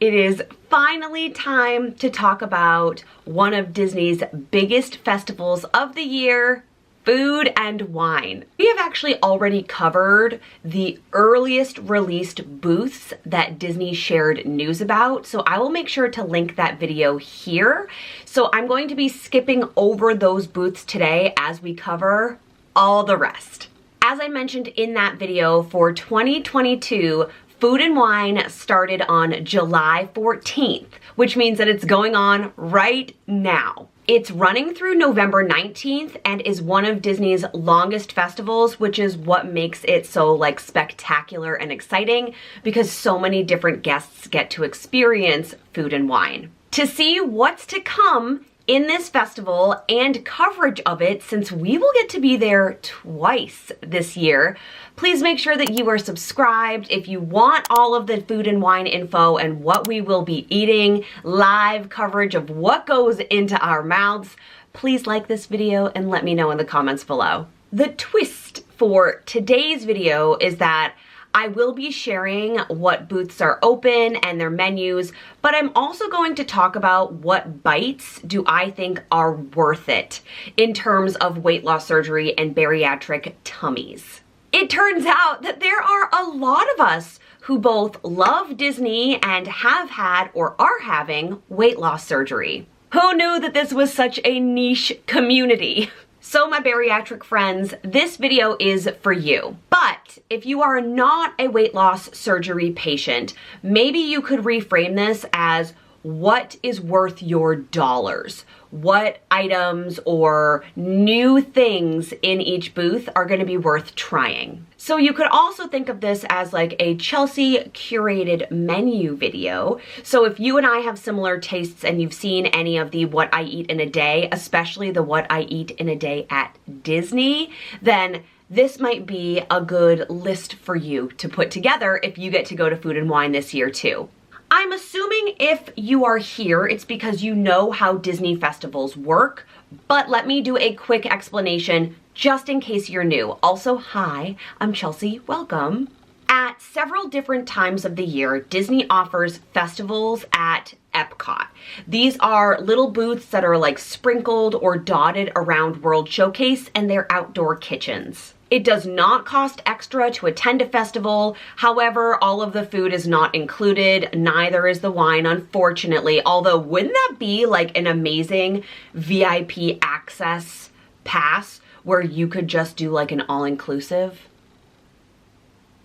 It is finally time to talk about one of Disney's biggest festivals of the year, food and wine. We have actually already covered the earliest released booths that Disney shared news about, so I will make sure to link that video here. So I'm going to be skipping over those booths today as we cover all the rest. As I mentioned in that video, for 2022, Food and Wine started on July 14th, which means that it's going on right now. It's running through November 19th and is one of Disney's longest festivals, which is what makes it so spectacular and exciting because so many different guests get to experience Food and Wine. To see what's to come in this festival and coverage of it, since we will get to be there twice this year, please make sure that you are subscribed. If you want all of the Food and Wine info and what we will be eating, live coverage of what goes into our mouths, please like this video and let me know in the comments below. The twist for today's video is that I will be sharing what booths are open and their menus, but I'm also going to talk about what bites do I think are worth it in terms of weight loss surgery and bariatric tummies. It turns out that there are a lot of us who both love Disney and have had or are having weight loss surgery. Who knew that this was such a niche community? So my bariatric friends, this video is for you. But if you are not a weight loss surgery patient, maybe you could reframe this as what is worth your dollars? What items or new things in each booth are going to be worth trying? So you could also think of this as a Chelsea curated menu video. So if you and I have similar tastes and you've seen any of the what I eat in a day, especially the what I eat in a day at Disney, then this might be a good list for you to put together if you get to go to Food and Wine this year too. I'm assuming if you are here, it's because you know how Disney festivals work, but let me do a quick explanation just in case you're new. Also, hi, I'm Chelsea, welcome. At several different times of the year, Disney offers festivals at Epcot. These are little booths that are sprinkled or dotted around World Showcase, and they're outdoor kitchens. It does not cost extra to attend a festival. However, all of the food is not included. Neither is the wine, unfortunately. Although, wouldn't that be an amazing VIP access pass where you could just do an all-inclusive?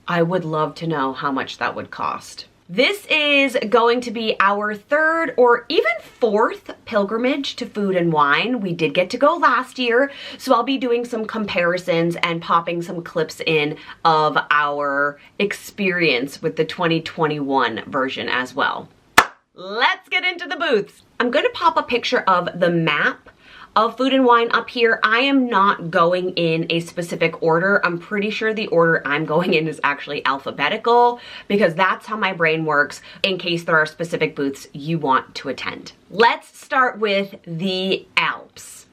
I would love to know how much that would cost. This is going to be our third or even fourth pilgrimage to Food and Wine. We did get to go last year, so I'll be doing some comparisons and popping some clips in of our experience with the 2021 version as well. Let's get into the booths. I'm going to pop a picture of the map of Food and Wine up here. I am not going in a specific order. I'm pretty sure the order I'm going in is actually alphabetical because that's how my brain works in case there are specific booths you want to attend. Let's start with the Alps.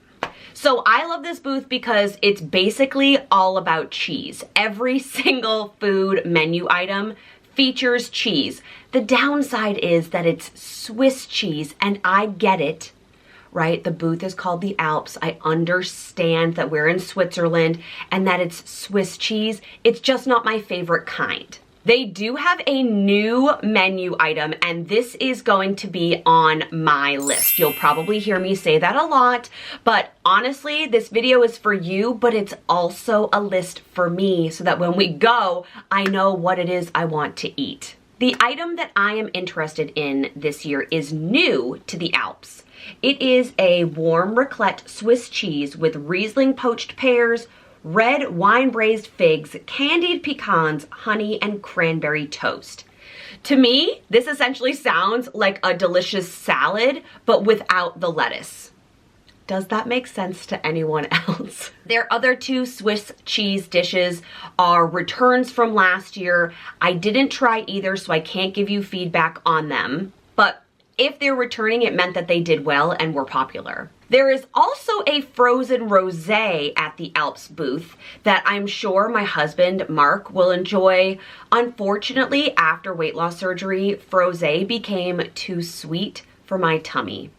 So I love this booth because it's basically all about cheese. Every single food menu item features cheese. The downside is that it's Swiss cheese, and I get it. Right? The booth is called the Alps. I understand that we're in Switzerland and that it's Swiss cheese. It's just not my favorite kind. They do have a new menu item, and this is going to be on my list. You'll probably hear me say that a lot, but honestly, this video is for you, but it's also a list for me so that when we go, I know what it is I want to eat. The item that I am interested in this year is new to the Alps. It is a warm raclette Swiss cheese with Riesling poached pears, red wine braised figs, candied pecans, honey, and cranberry toast. To me, this essentially sounds like a delicious salad, but without the lettuce. Does that make sense to anyone else? Their other two Swiss cheese dishes are returns from last year. I didn't try either, so I can't give you feedback on them. But If they're returning, it meant that they did well and were popular. There is also a frozen rosé at the Alps booth that I'm sure my husband, Mark, will enjoy. Unfortunately, after weight loss surgery, frosé became too sweet for my tummy.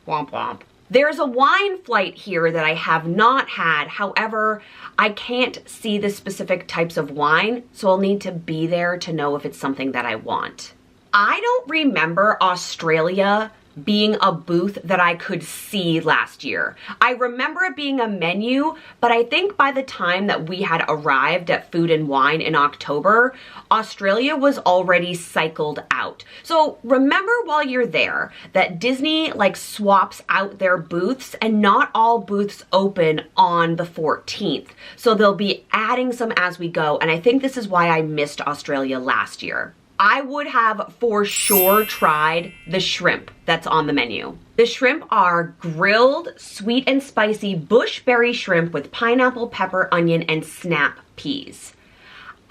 Womp womp. There's a wine flight here that I have not had. However, I can't see the specific types of wine, so I'll need to be there to know if it's something that I want. I don't remember Australia being a booth that I could see last year. I remember it being a menu, but I think by the time that we had arrived at Food and Wine in October, Australia was already cycled out. So remember while you're there that Disney like swaps out their booths, and not all booths open on the 14th. So they'll be adding some as we go, and I think this is why I missed Australia last year. I would have for sure tried the shrimp that's on the menu. The shrimp are grilled, sweet and spicy bushberry shrimp with pineapple, pepper, onion, and snap peas.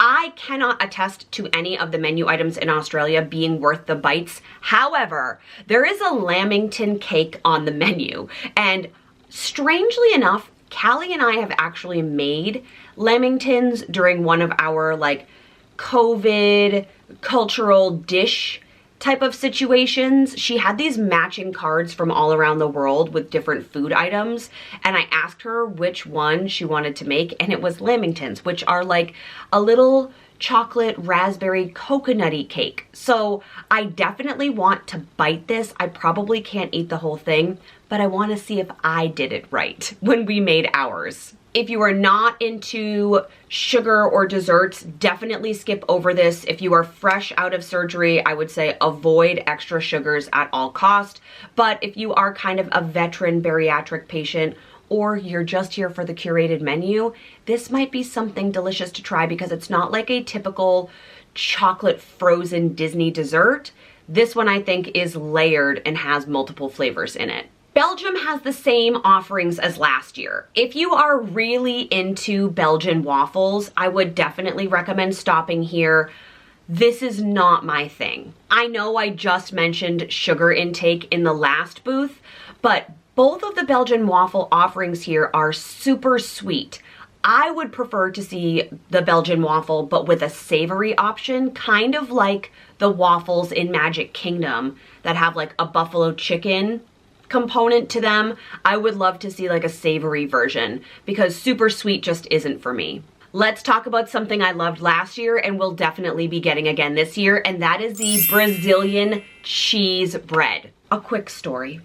I cannot attest to any of the menu items in Australia being worth the bites. However, there is a lamington cake on the menu, and strangely enough, Callie and I have actually made lamingtons during one of our like COVID cultural dish type of situations. She had these matching cards from all around the world with different food items, and I asked her which one she wanted to make, and it was lamingtons, which are like a little chocolate raspberry coconutty cake. So I definitely want to bite this. I probably can't eat the whole thing, but I want to see if I did it right when we made ours. If you are not into sugar or desserts, definitely skip over this. If you are fresh out of surgery, I would say avoid extra sugars at all cost. But if you are kind of a veteran bariatric patient, or you're just here for the curated menu, this might be something delicious to try because it's not like a typical chocolate frozen Disney dessert. This one I think is layered and has multiple flavors in it. Belgium has the same offerings as last year. If you are really into Belgian waffles, I would definitely recommend stopping here. This is not my thing. I know I just mentioned sugar intake in the last booth, but both of the Belgian waffle offerings here are super sweet. I would prefer to see the Belgian waffle, but with a savory option, kind of like the waffles in Magic Kingdom that have like a buffalo chicken component to them. I would love to see like a savory version because super sweet just isn't for me. Let's talk about something I loved last year and will definitely be getting again this year, and that is the Brazilian cheese bread. A quick story.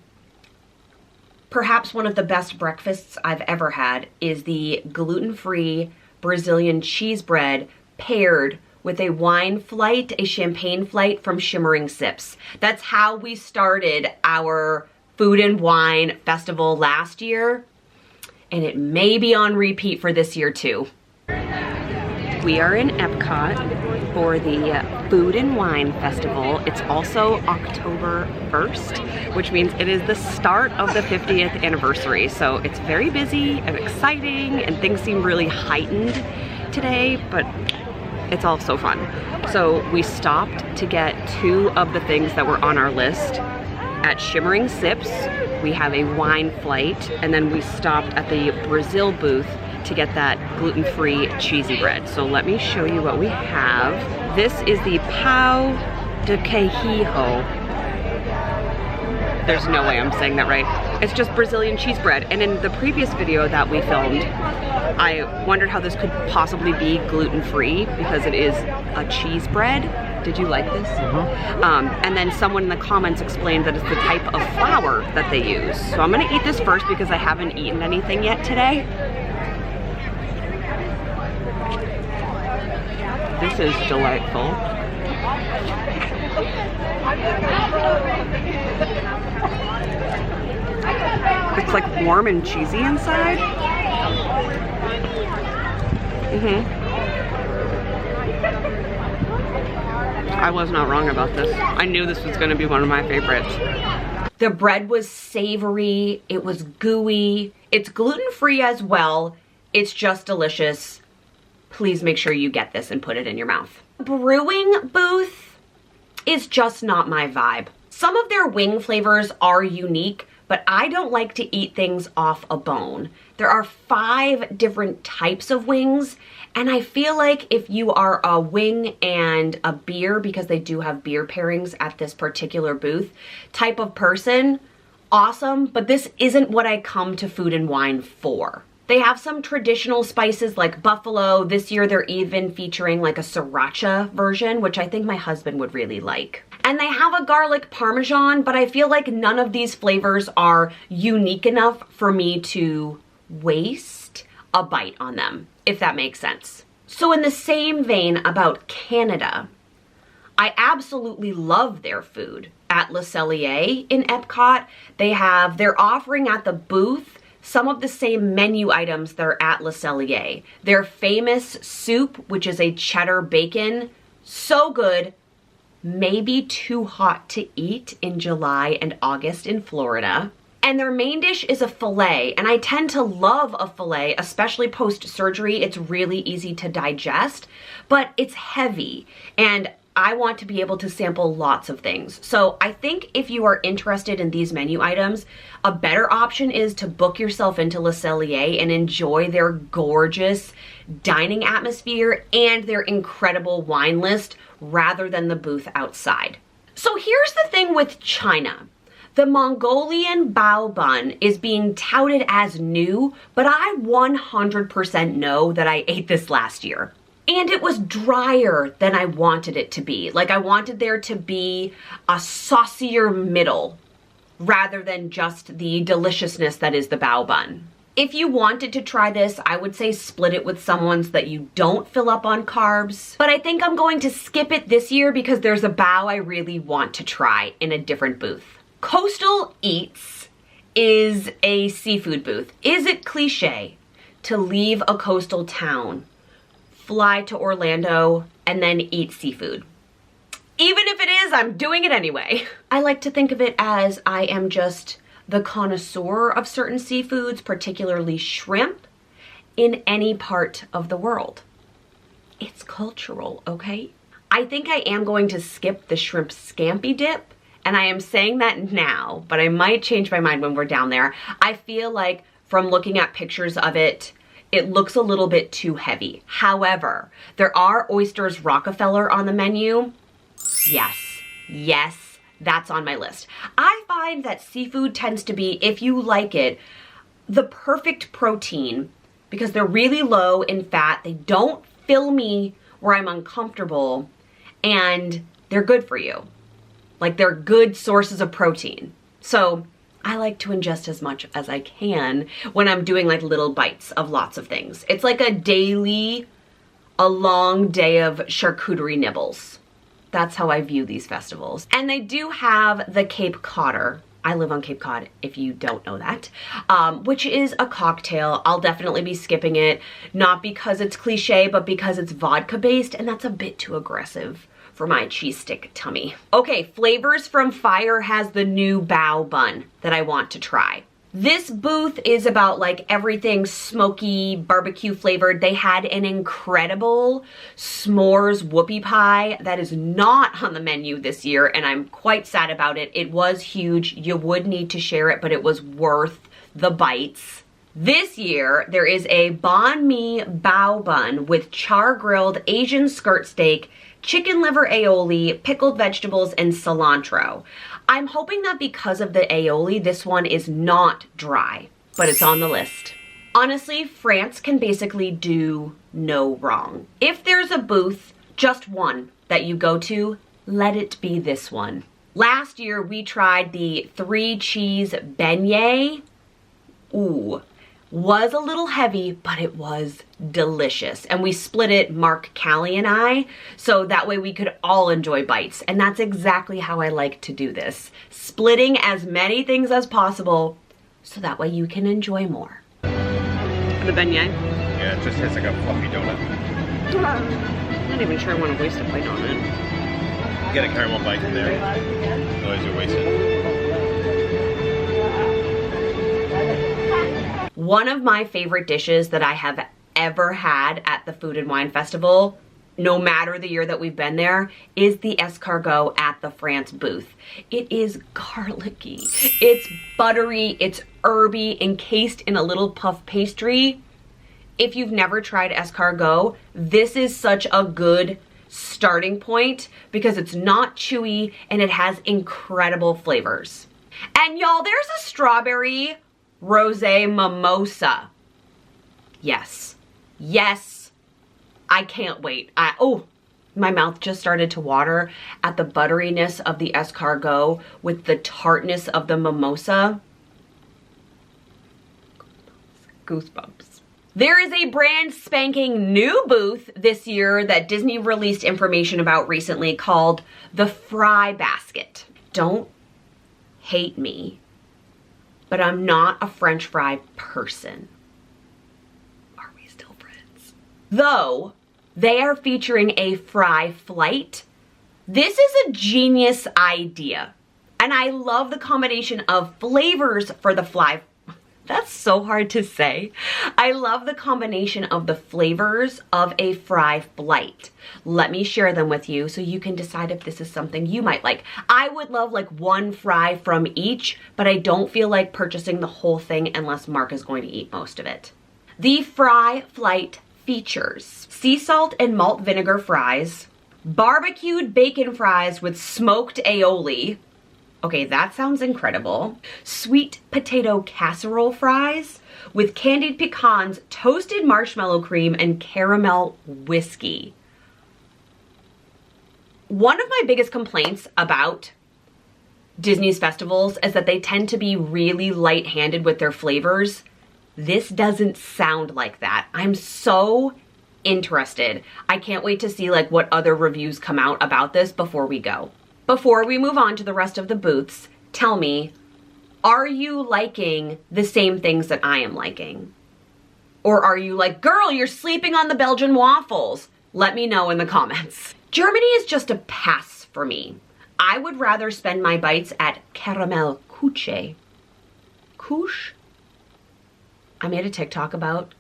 Perhaps one of the best breakfasts I've ever had is the gluten-free Brazilian cheese bread paired with a wine flight, a champagne flight from Shimmering Sips. That's how we started our Food and Wine Festival last year, and it may be on repeat for this year too. We are in Epcot for the Food and Wine Festival. It's also October 1st, which means it is the start of the 50th anniversary. So it's very busy and exciting, and things seem really heightened today, but it's all so fun. So we stopped to get two of the things that were on our list. At Shimmering Sips, we have a wine flight, and then we stopped at the Brazil booth to get that gluten-free cheesy bread. So let me show you what we have. This is the pão de queijo. There's no way I'm saying that right. It's just Brazilian cheese bread. And in the previous video that we filmed, I wondered how this could possibly be gluten-free because it is a cheese bread. Did you like this? And then someone in the comments explained that it's the type of flour that they use. So I'm gonna eat this first because I haven't eaten anything yet today. This is delightful. It's like warm and cheesy inside. I was not wrong about this. I knew this was gonna be one of my favorites. The bread was savory, it was gooey. It's gluten-free as well. It's just delicious. Please make sure you get this and put it in your mouth. Brewing booth, is just not my vibe. Some of their wing flavors are unique, but I don't like to eat things off a bone. There are 5 different types of wings, and I feel like if you are a wing and a beer, because they do have beer pairings at this particular booth, type of person, awesome, but this isn't what I come to Food and Wine for. They have some traditional spices like buffalo. This year they're even featuring like a sriracha version, which I think my husband would really like. And they have a garlic parmesan, but I feel like none of these flavors are unique enough for me to waste a bite on them, if that makes sense. So in the same vein about Canada, I absolutely love their food. At Le Cellier in Epcot, they're offering at the booth some of the same menu items that are at Le Cellier. Their famous soup, which is a cheddar bacon, so good, maybe too hot to eat in July and August in Florida. And their main dish is a filet, and I tend to love a filet, especially post-surgery. It's really easy to digest, but it's heavy, and I want to be able to sample lots of things. So I think if you are interested in these menu items, a better option is to book yourself into Le Cellier and enjoy their gorgeous dining atmosphere and their incredible wine list rather than the booth outside. So here's the thing with China. The Mongolian bao bun is being touted as new, but I 100% know that I ate this last year. And it was drier than I wanted it to be. Like, I wanted there to be a saucier middle rather than just the deliciousness that is the bao bun. If you wanted to try this, I would say split it with someone so that you don't fill up on carbs. But I think I'm going to skip it this year because there's a bao I really want to try in a different booth. Coastal Eats is a seafood booth. Is it cliche to leave a coastal town, fly to Orlando, and then eat seafood? Even if it is, I'm doing it anyway. I like to think of it as I am just the connoisseur of certain seafoods, particularly shrimp, in any part of the world. It's cultural, okay? I think I am going to skip the shrimp scampi dip, and I am saying that now, but I might change my mind when we're down there. I feel like from looking at pictures of it, it looks a little bit too heavy. However, there are oysters Rockefeller on the menu. Yes, that's on my list. I find that seafood tends to be, if you like it, the perfect protein because they're really low in fat. They don't fill me where I'm uncomfortable, and they're good for you. Like, they're good sources of protein. So I like to ingest as much as I can when I'm doing like little bites of lots of things. It's like a long day of charcuterie nibbles. That's how I view these festivals. And they do have the Cape Codder. I live on Cape Cod, if you don't know that, which is a cocktail. I'll definitely be skipping it, not because it's cliche, but because it's vodka based, and that's a bit too aggressive for my cheese stick tummy. Okay, Flavors from Fire has the new bao bun that I want to try. This booth is about like everything smoky, barbecue flavored. They had an incredible s'mores whoopie pie that is not on the menu this year, and I'm quite sad about it. It was huge. You would need to share it, but it was worth the bites. This year, there is a banh mi bao bun with char-grilled Asian skirt steak, chicken liver aioli, pickled vegetables, and cilantro. I'm hoping that because of the aioli, this one is not dry, but it's on the list. Honestly, France can basically do no wrong. If there's a booth, just one, that you go to, let it be this one. Last year, we tried the 3-cheese beignet. Ooh. Was a little heavy, but it was delicious. And we split it, Mark, Callie, and I, so that way we could all enjoy bites. And that's exactly how I like to do this. Splitting as many things as possible, so that way you can enjoy more. The beignet? Yeah, it just tastes like a fluffy donut. I'm not even sure I want to waste a bite on it. Get a caramel bite in there, otherwise you're wasted. One of my favorite dishes that I have ever had at the Food and Wine Festival no matter the year that we've been there, is the escargot at the France booth. It is garlicky, it's buttery, it's herby, encased in a little puff pastry. If you've never tried escargot, this is such a good starting point because it's not chewy and it has incredible flavors. And y'all, there's a strawberry rosé mimosa. Yes, yes, I can't wait. Oh, my mouth just started to water at the butteriness of the escargot with the tartness of the mimosa. Goosebumps. There is a brand spanking new booth this year that Disney released information about recently called the Fry Basket. Don't hate me, but I'm not a French fry person. Are we still friends? Though they are featuring a fry flight, this is a genius idea. And I love the combination of flavors for the fly. That's so hard to say. I love the combination of the flavors of a fry flight. Let me share them with you so you can decide if this is something you might like. I would love like one fry from each, but I don't feel like purchasing the whole thing unless Mark is going to eat most of it. The fry flight features sea salt and malt vinegar fries, barbecued bacon fries with smoked aioli. Okay, that sounds incredible. Sweet potato casserole fries with candied pecans, toasted marshmallow cream, and caramel whiskey. One of my biggest complaints about Disney's festivals is that they tend to be really light-handed with their flavors. This doesn't sound like that. I'm so interested. I can't wait to see like what other reviews come out about this before we go. Before we move on to the rest of the booths, tell me, are you liking the same things that I am liking? Or are you like, girl, you're sleeping on the Belgian waffles? Let me know in the comments. Germany is just a pass for me. I would rather spend my bites at Caramel Couche. Couche? I made a TikTok about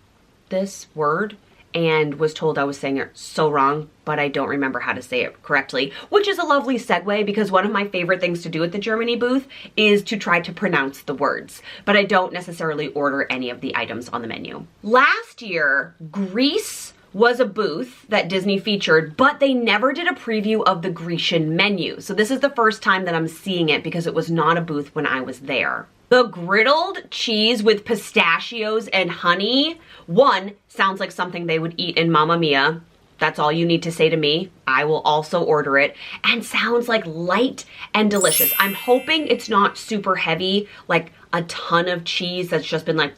this word and was told I was saying it so wrong, but I don't remember how to say it correctly, which is a lovely segue because one of my favorite things to do at the Germany booth is to try to pronounce the words, but I don't necessarily order any of the items on the menu. Last year, Greece was a booth that Disney featured, but they never did a preview of the Grecian menu. So this is the first time that I'm seeing it because it was not a booth when I was there. The griddled cheese with pistachios and honey, one, sounds like something they would eat in Mamma Mia. That's all you need to say to me. I will also order it. And sounds like light and delicious. I'm hoping it's not super heavy, like a ton of cheese that's just been like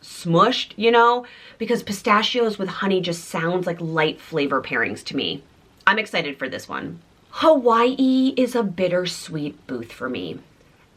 smushed, you know? Because pistachios with honey just sounds like light flavor pairings to me. I'm excited for this one. Hawaii is a bittersweet booth for me.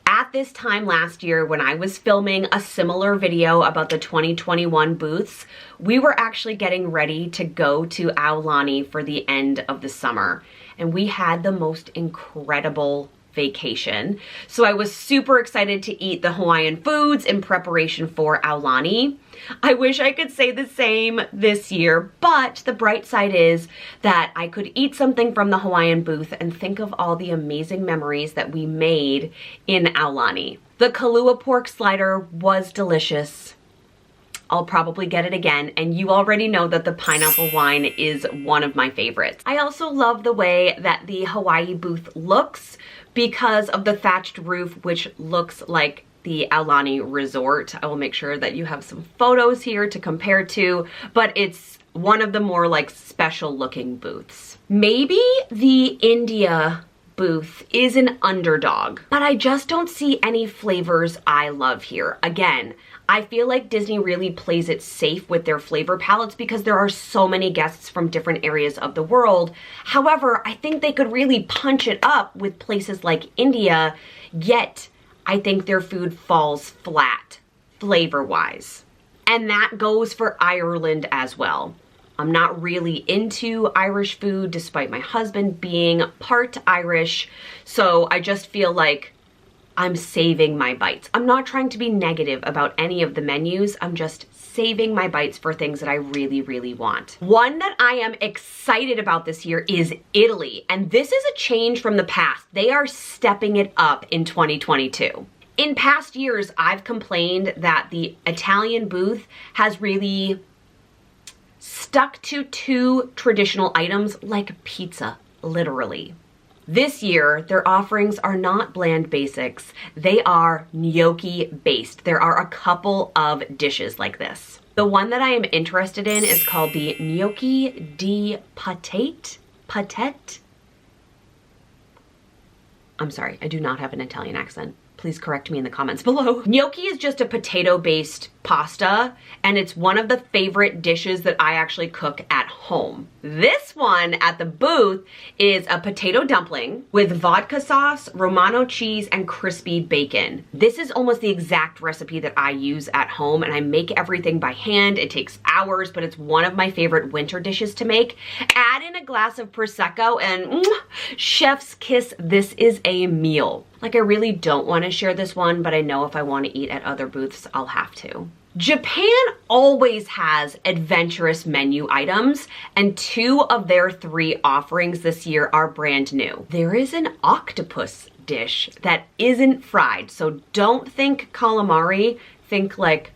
At this time last year, when I was filming a similar video about the 2021 booths, we were actually getting ready to go to Aulani for the end of the summer. And we had the most incredible vacation. So I was super excited to eat the Hawaiian foods in preparation for Aulani. I wish I could say the same this year, but the bright side is that I could eat something from the Hawaiian booth and think of all the amazing memories that we made in Aulani. The Kahlua pork slider was delicious. I'll probably get it again, and you already know that the pineapple wine is one of my favorites. I also love the way that the Hawaii booth looks because of the thatched roof, which looks like the Aulani Resort. I will make sure that you have some photos here to compare to, but it's one of the more like special looking booths. Maybe the India booth is an underdog, but I just don't see any flavors I love here. Again, I feel like Disney really plays it safe with their flavor palettes because there are so many guests from different areas of the world. However, I think they could really punch it up with places like India, yet I think their food falls flat flavor-wise. And that goes for Ireland as well. I'm not really into Irish food despite my husband being part Irish, so I just feel like I'm saving my bites. I'm not trying to be negative about any of the menus. I'm just saving my bites for things that I really, really want. One that I am excited about this year is Italy, and this is a change from the past. They are stepping it up in 2022. In past years, I've complained that the Italian booth has really stuck to two traditional items like pizza, literally. This year, their offerings are not bland basics. They are gnocchi based. There are a couple of dishes like this. The one that I am interested in is called the gnocchi di patate. Patate? I'm sorry, I do not have an Italian accent. Please correct me in the comments below. Gnocchi is just a potato-based pasta, and it's one of the favorite dishes that I actually cook at home. This one at the booth is a potato dumpling with vodka sauce, Romano cheese, and crispy bacon. This is almost the exact recipe that I use at home, and I make everything by hand. It takes hours, but it's one of my favorite winter dishes to make. Add in a glass of Prosecco and chef's kiss, this is a meal. Like, I really don't want to share this one, but I know if I want to eat at other booths, I'll have to. Japan always has adventurous menu items, and two of their three offerings this year are brand new. There is an octopus dish that isn't fried, so don't think calamari, think like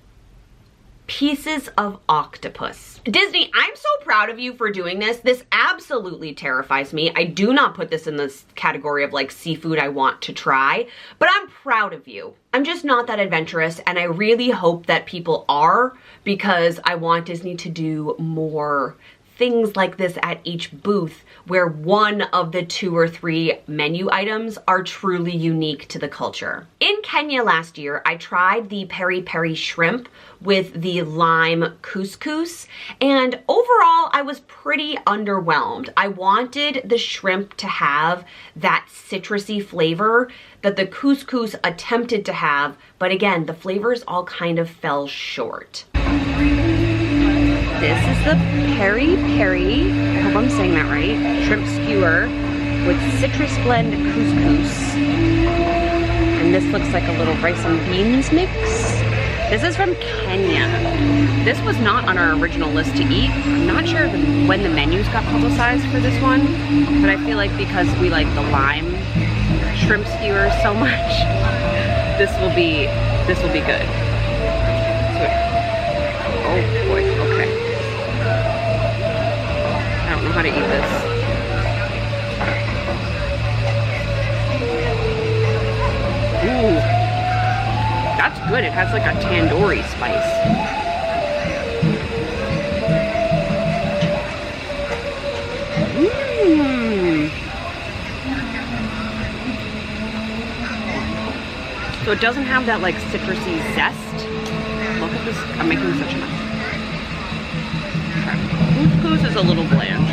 pieces of octopus. Disney, I'm so proud of you for doing this. This absolutely terrifies me. I do not put this in this category of like seafood I want to try, but I'm proud of you. I'm just not that adventurous, and I really hope that people are, because I want Disney to do more things like this at each booth where one of the 2 or 3 menu items are truly unique to the culture. In Kenya last year, I tried the peri peri shrimp with the lime couscous, and overall I was pretty underwhelmed. I wanted the shrimp to have that citrusy flavor that the couscous attempted to have, but again, the flavors all kind of fell short. This is the peri peri, I hope I'm saying that right, shrimp skewer with citrus blend couscous. And this looks like a little rice and beans mix. This is from Kenya. This was not on our original list to eat. I'm not sure when the menus got publicized for this one, but I feel like because we like the lime shrimp skewer so much, this will be good. So, oh boy, okay. I don't know how to eat this. Ooh, that's good. It has like a tandoori spice. Mmm. So it doesn't have that like citrusy zest. Look at this. I'm making such a mess. Couscous is a little bland,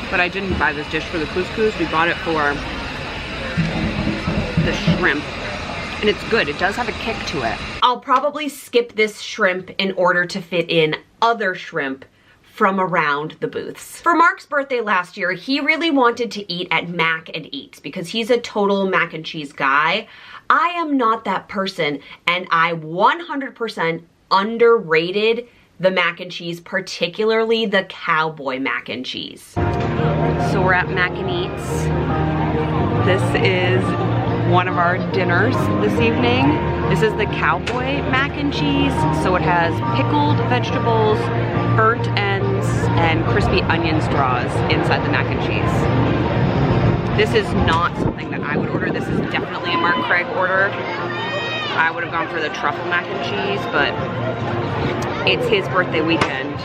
but I didn't buy this dish for the couscous. We bought it for the shrimp, and it's good. It does have a kick to it. I'll probably skip this shrimp in order to fit in other shrimp from around the booths. For Mark's birthday last year, he really wanted to eat at Mac and Eats because he's a total mac and cheese guy. I am not that person, and I 100% underrated the mac and cheese, particularly the cowboy mac and cheese. So we're at Mac and Eats. This is one of our dinners this evening. This is the cowboy mac and cheese. So it has pickled vegetables, burnt ends, and crispy onion straws inside the mac and cheese. This is not something that I would order. This is definitely a Mark Craig order. I would have gone for the truffle mac and cheese, but it's his birthday weekend.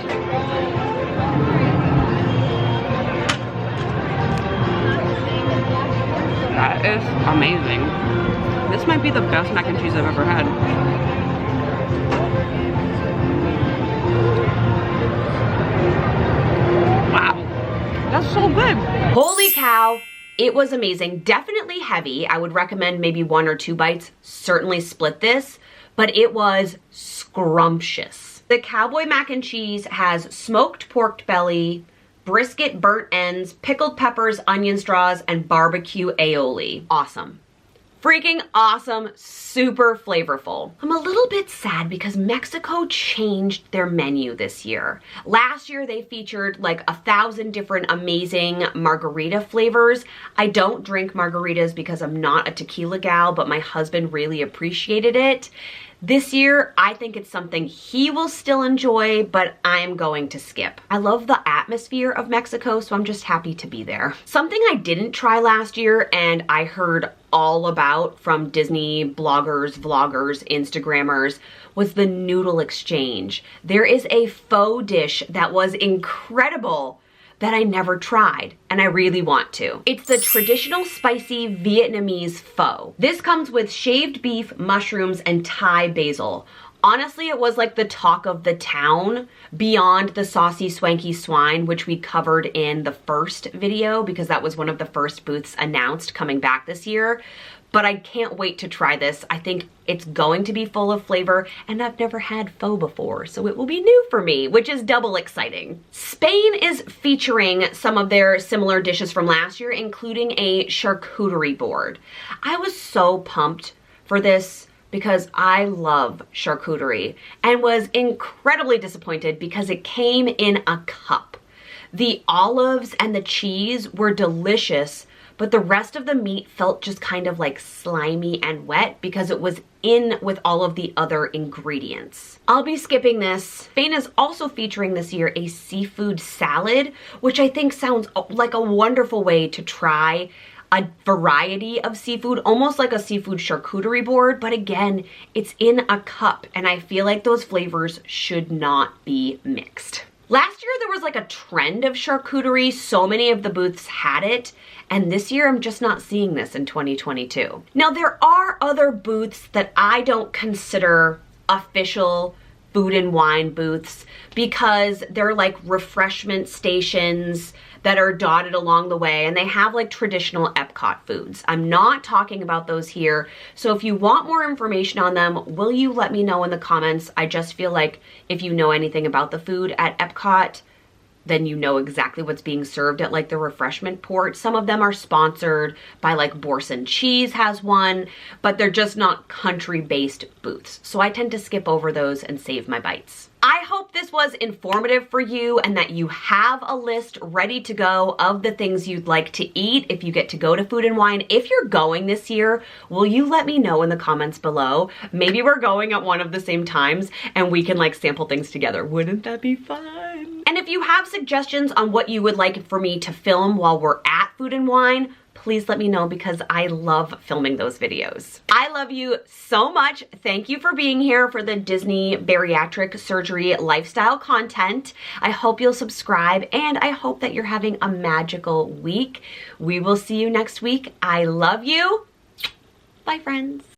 That is amazing. This might be the best mac and cheese I've ever had. Wow, that's so good. Holy cow. It was amazing. Definitely heavy. I would recommend maybe 1 or 2 bites. Certainly split this, but it was scrumptious. The cowboy mac and cheese has smoked pork belly, brisket burnt ends, pickled peppers, onion straws, and barbecue aioli. Awesome. Freaking awesome, super flavorful. I'm a little bit sad because Mexico changed their menu this year. Last year they featured like 1,000 different amazing margarita flavors. I don't drink margaritas because I'm not a tequila gal, but my husband really appreciated it. This year, I think it's something he will still enjoy, but I'm going to skip. I love the atmosphere of Mexico, so I'm just happy to be there. Something I didn't try last year and I heard all about from Disney bloggers, vloggers, Instagrammers was the noodle exchange. There is a faux dish that was incredible that I never tried, and I really want to. It's the traditional spicy Vietnamese pho. This comes with shaved beef, mushrooms, and Thai basil. Honestly, it was like the talk of the town beyond the saucy swanky swine, which we covered in the first video because that was one of the first booths announced coming back this year. But I can't wait to try this. I think it's going to be full of flavor, and I've never had pho before, so it will be new for me, which is double exciting. Spain is featuring some of their similar dishes from last year, including a charcuterie board. I was so pumped for this because I love charcuterie and was incredibly disappointed because it came in a cup. The olives and the cheese were delicious, but the rest of the meat felt just kind of like slimy and wet because it was in with all of the other ingredients. I'll be skipping this. Spain is also featuring this year a seafood salad, which I think sounds like a wonderful way to try a variety of seafood, almost like a seafood charcuterie board, but again, it's in a cup, and I feel like those flavors should not be mixed. Last year there was like a trend of charcuterie, so many of the booths had it, and this year I'm just not seeing this in 2022. Now there are other booths that I don't consider official food and wine booths because they're like refreshment stations that are dotted along the way, and they have like traditional Epcot foods. I'm not talking about those here, so if you want more information on them, will you let me know in the comments? I just feel like if you know anything about the food at Epcot, then you know exactly what's being served at like the refreshment port. Some of them are sponsored by like Borson Cheese has one, but they're just not country-based booths. So I tend to skip over those and save my bites. I hope this was informative for you and that you have a list ready to go of the things you'd like to eat if you get to go to Food and Wine. If you're going this year, will you let me know in the comments below? Maybe we're going at one of the same times and we can like sample things together. Wouldn't that be fun? And if you have suggestions on what you would like for me to film while we're at Food and Wine, please let me know because I love filming those videos. I love you so much. Thank you for being here for the Disney bariatric surgery lifestyle content. I hope you'll subscribe and I hope that you're having a magical week. We will see you next week. I love you. Bye, friends.